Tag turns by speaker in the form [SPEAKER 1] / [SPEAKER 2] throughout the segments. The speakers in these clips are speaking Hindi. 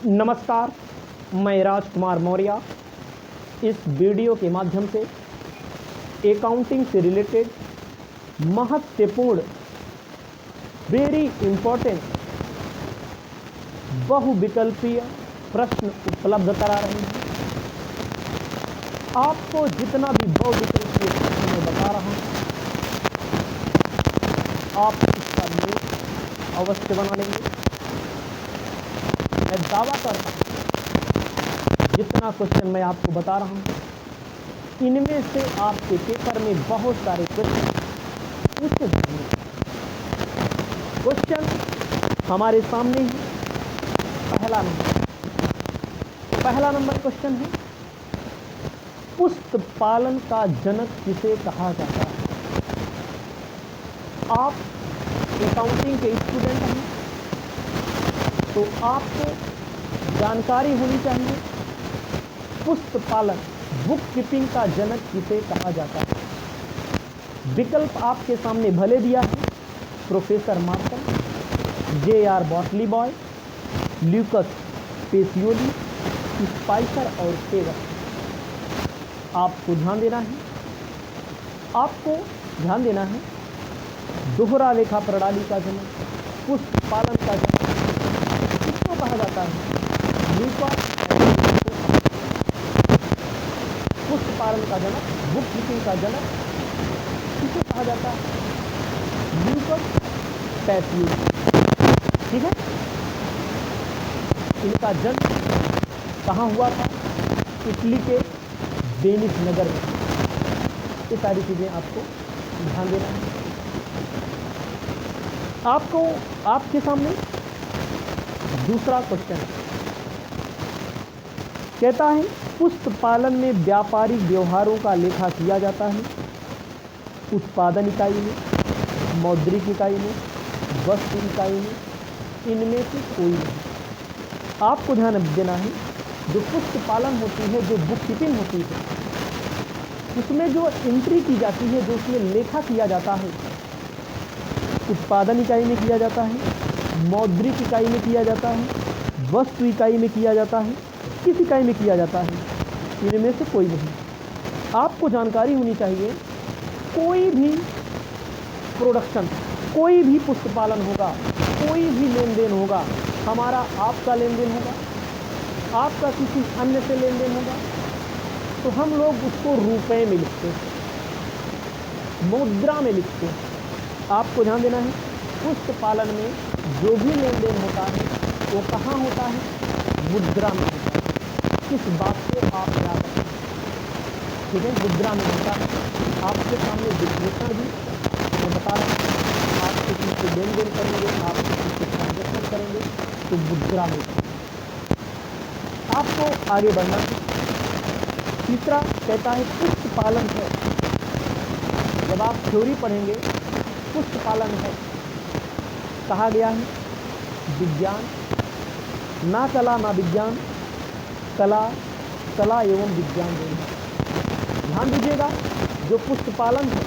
[SPEAKER 1] नमस्कार, मैं राजकुमार मौर्य इस वीडियो के माध्यम से अकाउंटिंग से रिलेटेड महत्वपूर्ण वेरी इम्पोर्टेंट बहुविकल्पीय प्रश्न उपलब्ध करा रहे हैं। आपको जितना भी बहुविकल्पीय प्रश्न मैं बता रहा हूँ, आप इसका नोट अवश्य बना लेंगे। मैं दावा करता हूँ जितना क्वेश्चन मैं आपको बता रहा हूँ, इनमें से आपके पेपर में बहुत सारे क्वेश्चन पूछे जाएंगे। क्वेश्चन हमारे सामने ही पहला नंबर क्वेश्चन है, पुष्प पालन का जनक किसे कहा जाता है? आप अकाउंटिंग के स्टूडेंट हैं तो आपको जानकारी होनी चाहिए पुष्प पालन बुक कीपिंग का जनक किसे कहा जाता है। विकल्प आपके सामने भले दिया है, professor Marshall, J.R. Batliboi, Luca Pacioli, Spicer और टेगर। आपको ध्यान देना है दोहरा लेखा प्रणाली का जनक, पुष्प पालन का जनक किसको कहा जाता है? ल्यूकस। पुष्प पालन का जनक, बुक कीपिंग का जनक किसे कहा जाता है? Lucas Pacioli. ठीक है, इनका जन्म कहाँ हुआ था? इटली के वेनिस नगर में। ये सारी चीजें आपको ध्यान देना है। आपके सामने दूसरा क्वेश्चन कहता है, पुष्प पालन में व्यापारिक व्यवहारों का लेखा किया जाता है उत्पादन इकाई में, मौद्रिक इकाई में, वस्तु इकाई में, इनमें से कोई नहीं। आपको ध्यान देना है, जो पुष्प पालन होती है, जो बुक कीपिंग होती है, उसमें जो एंट्री की जाती है, जो उसमें लेखा किया जाता है, उत्पादन इकाई में किया जाता है, मौद्रिक इकाई में किया जाता है, वस्तु इकाई में किया जाता है, किस इकाई में किया जाता है? इनमें से कोई नहीं। आपको जानकारी होनी चाहिए, कोई भी प्रोडक्शन, कोई भी पुष्प पालन होगा, कोई भी लेन देन होगा, हमारा आपका लेन देन होगा, आपका किसी अन्य से लेन देन होगा, तो हम लोग उसको रुपए में लिखते हैं, मुद्रा में लिखते हैं। आपको ध्यान देना है, पुष्प पालन में जो भी लेन देन होता है वो कहाँ होता है? मुद्रा में होता है। किस बात को आप याद रखें? ठीक है, मुद्रा में होता है। आपके सामने विश्लेषण भी मैं बता रहा हूँ, आप किसी से लेन देन करेंगे, आप किसी से ट्रांजेक्शन करेंगे तो मुद्रा में। आपको आगे बढ़ना है। तीसरा कहता है, पुष्प पालन है। जब आप थ्योरी पढ़ेंगे, पुष्प पालन है कहा गया है विज्ञान, ना कला ना विज्ञान, कला एवं विज्ञान दोनों। ध्यान दीजिएगा, जो पुष्प पालन है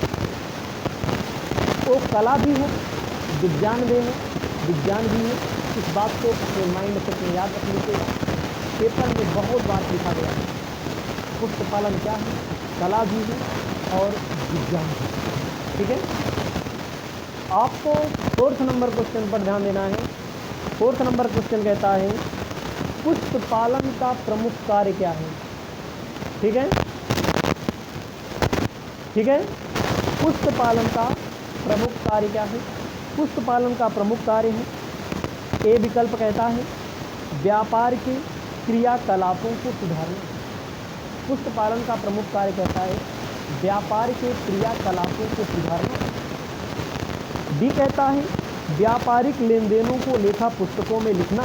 [SPEAKER 1] वो कला भी है, विज्ञान भी है, विज्ञान भी है। इस बात को अपने माइंड सेट में याद रख लीजिएगा। पेपर में बहुत बार लिखा गया है, पुष्प पालन क्या है? कला भी है और विज्ञान भी। ठीक है, आपको फोर्थ नंबर क्वेश्चन पर ध्यान देना है। फोर्थ नंबर क्वेश्चन कहता है, पुष्प पालन का प्रमुख कार्य क्या है? ठीक है, पुष्प पालन का प्रमुख कार्य क्या है? पुष्प पालन का प्रमुख कार्य है, ए विकल्प कहता है व्यापार के क्रियाकलापों को सुधारना। पुष्प पालन का प्रमुख कार्य कहता है व्यापार के क्रियाकलापों को सुधारना। बी कहता है व्यापारिक लेन देनों को लेखा पुस्तकों में लिखना,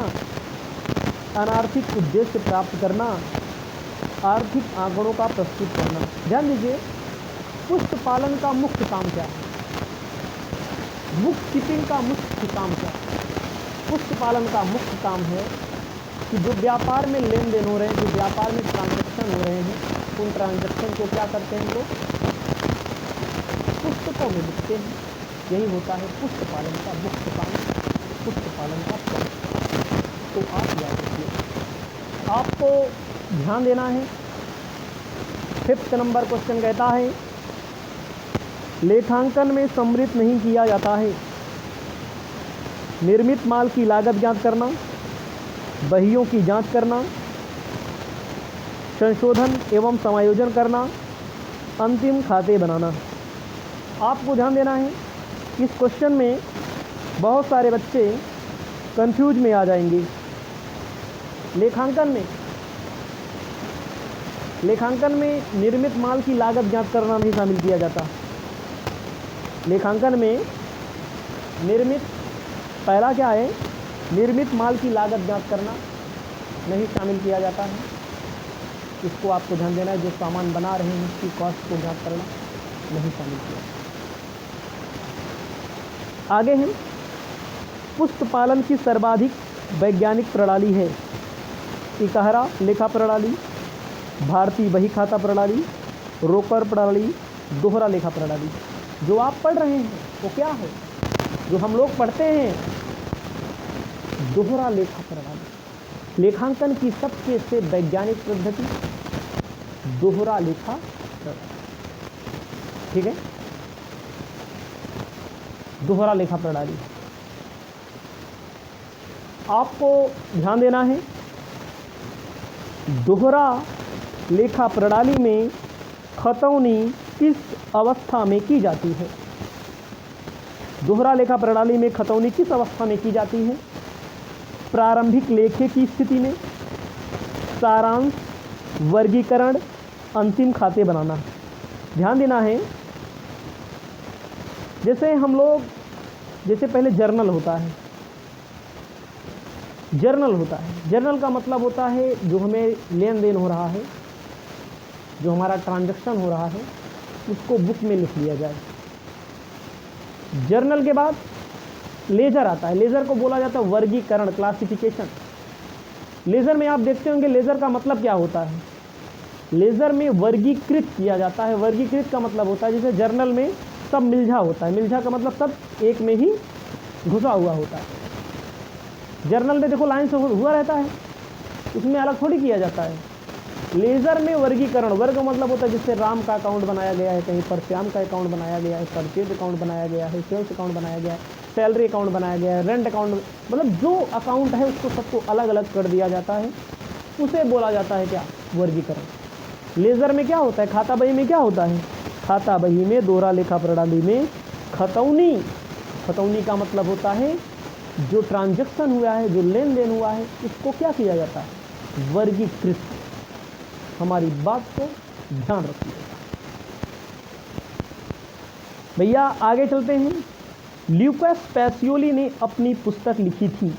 [SPEAKER 1] अनार्थिक उद्देश्य प्राप्त करना, आर्थिक आंकड़ों का प्रस्तुत करना। ध्यान दीजिए, पुष्प पालन का मुख्य काम क्या है? बुक कीपिंग का मुख्य काम क्या है? पुष्प पालन का मुख्य काम है कि जो व्यापार में लेन देन हो रहे हैं, जो व्यापार में ट्रांजैक्शन हो रहे हैं, उन ट्रांजैक्शन को क्या करते हैं लोग? पुस्तकों में लिखते हैं। यही होता है पुष्प पालन का मुख्य काम, पुष्प पालन का काम। तो आप याद रखिए। आपको ध्यान देना है। 5th नंबर क्वेश्चन कहता है लेखांकन में सम्मिलित नहीं किया जाता है निर्मित माल की लागत ज्ञात करना, बहियों की जांच करना, संशोधन एवं समायोजन करना, अंतिम खाते बनाना। आपको ध्यान देना है, इस क्वेश्चन में बहुत सारे बच्चे कंफ्यूज में आ जाएंगे। लेखांकन में निर्मित माल की लागत ज्ञात करना नहीं शामिल किया जाता। लेखांकन में पहला क्या है, निर्मित माल की लागत ज्ञात करना नहीं शामिल किया जाता है। इसको आपको ध्यान देना है, जो सामान बना रहे हैं उसकी कॉस्ट को ज्ञात करना नहीं शामिल किया। आगे है, पुष्प पालन की सर्वाधिक वैज्ञानिक प्रणाली है इकहरा लेखा प्रणाली, भारतीय बही खाता प्रणाली, रोकर प्रणाली, दोहरा लेखा प्रणाली। जो आप पढ़ रहे हैं वो क्या है, जो हम लोग पढ़ते हैं, दोहरा लेखा प्रणाली। लेखांकन की सबसे वैज्ञानिक पद्धति दोहरा लेखा प्रणाली, ठीक है, दोहरा लेखा प्रणाली। आपको ध्यान देना है, दोहरा लेखा प्रणाली में खतौनी किस अवस्था में की जाती है? दोहरा लेखा प्रणाली में खतौनी किस अवस्था में की जाती है? प्रारंभिक लेखे की स्थिति में, सारांश, वर्गीकरण, अंतिम खाते बनाना। ध्यान देना है, जैसे पहले जर्नल होता है। जर्नल का मतलब होता है जो हमें लेन देन हो रहा है, जो हमारा ट्रांजैक्शन हो रहा है, उसको बुक में लिख लिया जाए। जर्नल के बाद लेजर आता है। लेजर को बोला जाता है वर्गीकरण, क्लासिफिकेशन। लेजर में आप देखते होंगे, लेजर का मतलब क्या होता है? लेजर में वर्गीकृत किया जाता है। वर्गीकृत का मतलब होता है जैसे जर्नल में सब मिलझा होता है। मिलझा का मतलब सब एक में ही घुसा हुआ होता है। जर्नल में देखो लाइन से हुआ रहता है, उसमें अलग थोड़ी किया जाता है। लेजर में वर्गीकरण, वर्ग मतलब होता है जिससे राम का अकाउंट बनाया गया है, कहीं पर श्याम का अकाउंट बनाया गया है, परचेज अकाउंट बनाया गया है, सेल्स अकाउंट बनाया गया है, सैलरी अकाउंट बनाया गया है, रेंट अकाउंट, मतलब जो अकाउंट है उसको सबको अलग अलग कर दिया जाता है, उसे बोला जाता है क्या? वर्गीकरण। लेजर में क्या होता है? खाता बही में क्या होता है? खाता बही में, दोहरा लेखा प्रणाली में खतौनी का मतलब होता है जो ट्रांजैक्शन हुआ है, जो लेन देन हुआ है, उसको क्या किया जाता है? वर्गीकृत। हमारी बात को ध्यान रखिएगा भैया। आगे चलते हैं। ल्यूकास पैसियोली ने अपनी पुस्तक लिखी थी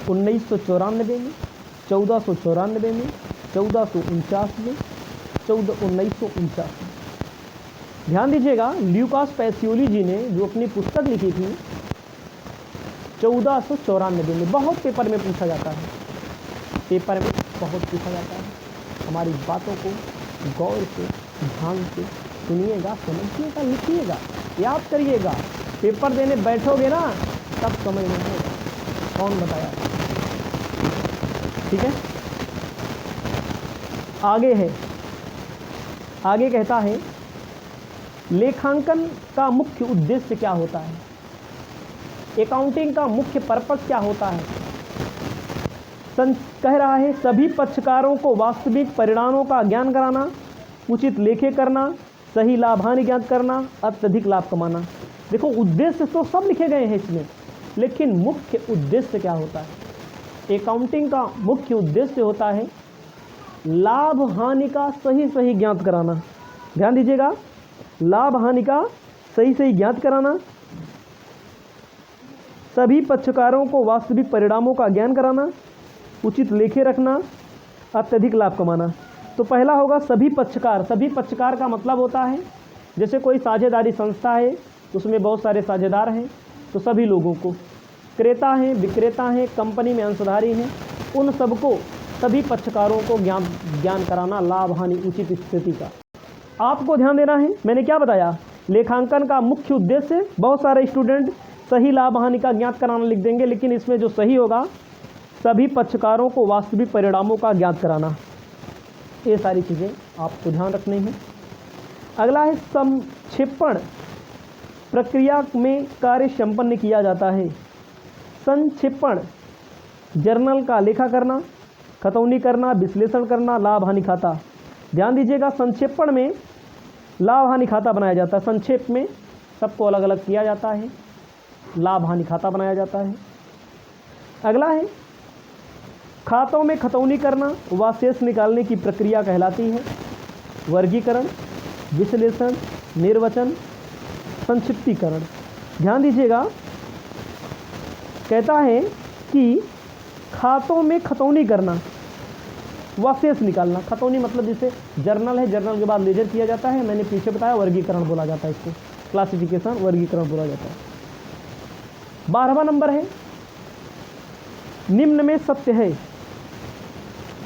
[SPEAKER 1] 1994 में, 1494 में, 1449 में, 1949 में। ध्यान दीजिएगा, ल्यूकास पैसियोली जी ने जो अपनी पुस्तक लिखी थी 1494 में। बहुत पेपर में पूछा जाता है, पेपर में बहुत पूछा जाता है। हमारी बातों को गौर से, ध्यान से सुनिएगा, समझिएगा, लिखिएगा, याद करिएगा। पेपर देने बैठोगे ना तब समझ में आएगा कौन बताया, ठीक है। आगे कहता है लेखांकन का मुख्य उद्देश्य क्या होता है? अकाउंटिंग का मुख्य पर्पस क्या होता है? कह रहा है सभी पक्षकारों को वास्तविक परिणामों का ज्ञान कराना, उचित लेखे करना, सही लाभ हानि ज्ञात करना, अत्यधिक लाभ कमाना। देखो, उद्देश्य तो सब लिखे गए हैं इसमें, लेकिन मुख्य उद्देश्य क्या होता है? अकाउंटिंग का मुख्य उद्देश्य होता है लाभ हानि का सही ज्ञात कराना। ध्यान दीजिएगा, लाभ हानि का सही ज्ञात कराना, सभी पक्षकारों को वास्तविक परिणामों का ज्ञान कराना, उचित लेखे रखना, अत्यधिक लाभ कमाना। तो पहला होगा सभी पक्षकार। सभी पक्षकार का मतलब होता है जैसे कोई साझेदारी संस्था है, उसमें बहुत सारे साझेदार हैं, तो सभी लोगों को, क्रेता हैं, विक्रेता हैं, कंपनी में अंशधारी हैं, उन सबको, सभी पक्षकारों को ज्ञान कराना, लाभ हानि उचित स्थिति का। आपको ध्यान देना है, मैंने क्या बताया? लेखांकन का मुख्य उद्देश्य, बहुत सारे स्टूडेंट सही लाभ हानि का ज्ञात कराना लिख देंगे, लेकिन इसमें जो सही होगा सभी पक्षकारों को वास्तविक परिणामों का ज्ञात कराना। ये सारी चीज़ें आपको ध्यान रखनी है। अगला है संक्षेपण प्रक्रिया में कार्य संपन्न किया जाता है। संक्षेपण जर्नल का लेखा करना, खतौनी करना, विश्लेषण करना, लाभ हानि खाता। ध्यान दीजिएगा, संक्षेपण में लाभ हानि खाता बनाया जाता है। संक्षेप में सबको अलग अलग किया जाता है, लाभ हानि खाता बनाया जाता है। अगला है खातों में खतौनी करना व शेष निकालने की प्रक्रिया कहलाती है। वर्गीकरण, विश्लेषण, निर्वचन, संक्षिप्तीकरण। ध्यान दीजिएगा, कहता है कि खातों में खतौनी करना व शेष निकालना। खतौनी मतलब जैसे जर्नल है, जर्नल के बाद लेजर किया जाता है, मैंने पीछे बताया वर्गीकरण बोला जाता है इसको, क्लासिफिकेशन वर्गीकरण बोला जाता है। 12वां नंबर है निम्न में सत्य है।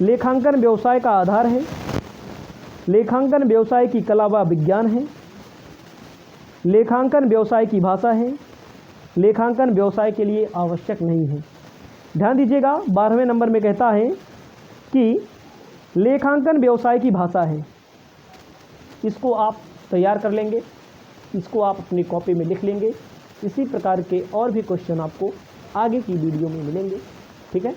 [SPEAKER 1] लेखांकन व्यवसाय का आधार है। लेखांकन व्यवसाय की कला व विज्ञान है। लेखांकन व्यवसाय की भाषा है। लेखांकन व्यवसाय के लिए आवश्यक नहीं है। ध्यान दीजिएगा, 12वें नंबर में कहता है कि लेखांकन व्यवसाय की भाषा है। इसको आप तैयार कर लेंगे, इसको आप अपनी कॉपी में लिख लेंगे। इसी प्रकार के और भी क्वेश्चन आपको आगे की वीडियो में मिलेंगे। ठीक है।